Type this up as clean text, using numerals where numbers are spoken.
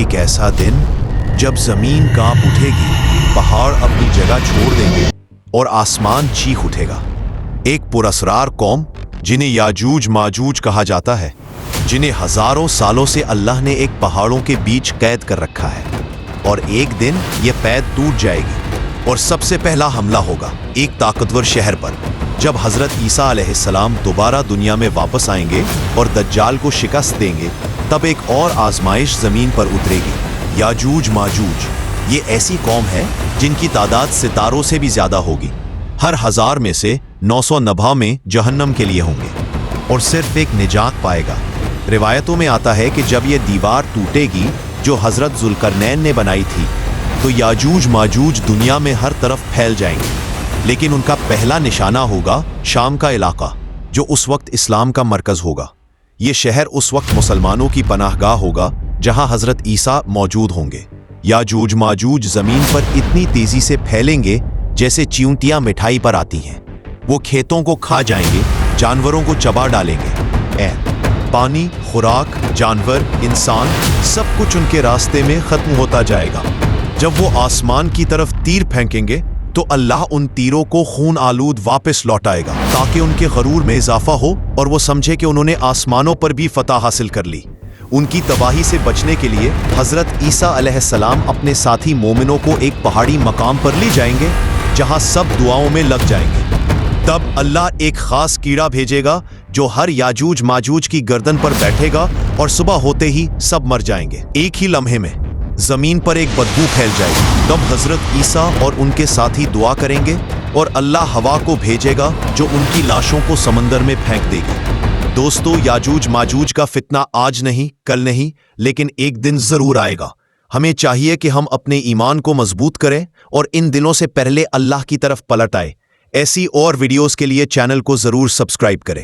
ایک ایسا دن جب زمین کانپ اٹھے گی، پہاڑ اپنی جگہ چھوڑ دیں گے اور آسمان چیخ اٹھے گا۔ ایک پراسرار قوم جنہیں یاجوج ماجوج کہا جاتا ہے، جنہیں ہزاروں سالوں سے اللہ نے ایک پہاڑوں کے بیچ قید کر رکھا ہے، اور ایک دن یہ قید ٹوٹ جائے گی اور سب سے پہلا حملہ ہوگا ایک طاقتور شہر پر۔ جب حضرت عیسیٰ علیہ السلام دوبارہ دنیا میں واپس آئیں گے اور دجال کو شکست دیں گے، تب ایک اور آزمائش زمین پر اترے گی۔ یاجوج ماجوج یہ ایسی قوم ہے جن کی تعداد ستاروں سے بھی زیادہ ہوگی۔ ہر 1000 میں سے 990 جہنم کے لیے ہوں گے اور صرف ایک نجات پائے گا۔ روایتوں میں آتا ہے کہ جب یہ دیوار ٹوٹے گی جو حضرت ذوالقرنین نے بنائی تھی، تو یاجوج ماجوج دنیا میں ہر طرف پھیل جائیں گے، لیکن ان کا پہلا نشانہ ہوگا شام کا علاقہ، جو اس وقت اسلام کا مرکز ہوگا۔ یہ شہر اس وقت مسلمانوں کی پناہ گاہ ہوگا جہاں حضرت عیسیٰ موجود ہوں گے۔ یاجوج ماجوج زمین پر اتنی تیزی سے پھیلیں گے جیسے چیونٹیاں مٹھائی پر آتی ہیں۔ وہ کھیتوں کو کھا جائیں گے، جانوروں کو چبا ڈالیں گے۔ پانی، خوراک، جانور، انسان، سب کچھ ان کے راستے میں ختم ہوتا جائے گا۔ جب وہ آسمان کی طرف تیر پھینکیں گے تو اللہ ان تیروں کو خون آلود واپس لوٹائے گا، تاکہ ان کے غرور میں اضافہ ہو اور وہ سمجھے کہ انہوں نے آسمانوں پر بھی فتح حاصل کر لی۔ ان کی تباہی سے بچنے کے لیے حضرت عیسیٰ علیہ السلام اپنے ساتھی مومنوں کو ایک پہاڑی مقام پر لے جائیں گے جہاں سب دعاؤں میں لگ جائیں گے۔ تب اللہ ایک خاص کیڑا بھیجے گا جو ہر یاجوج ماجوج کی گردن پر بیٹھے گا، اور صبح ہوتے ہی سب مر جائیں گے۔ ایک ہی لمحے میں زمین پر ایک بدبو پھیل جائے گی۔ تب حضرت عیسیٰ اور ان کے ساتھی دعا کریں گے اور اللہ ہوا کو بھیجے گا جو ان کی لاشوں کو سمندر میں پھینک دے گی۔ دوستو، یاجوج ماجوج کا فتنہ آج نہیں، کل نہیں، لیکن ایک دن ضرور آئے گا۔ ہمیں چاہیے کہ ہم اپنے ایمان کو مضبوط کریں اور ان دنوں سے پہلے اللہ کی طرف پلٹ آئے۔ ایسی اور ویڈیوز کے لیے چینل کو ضرور سبسکرائب کریں۔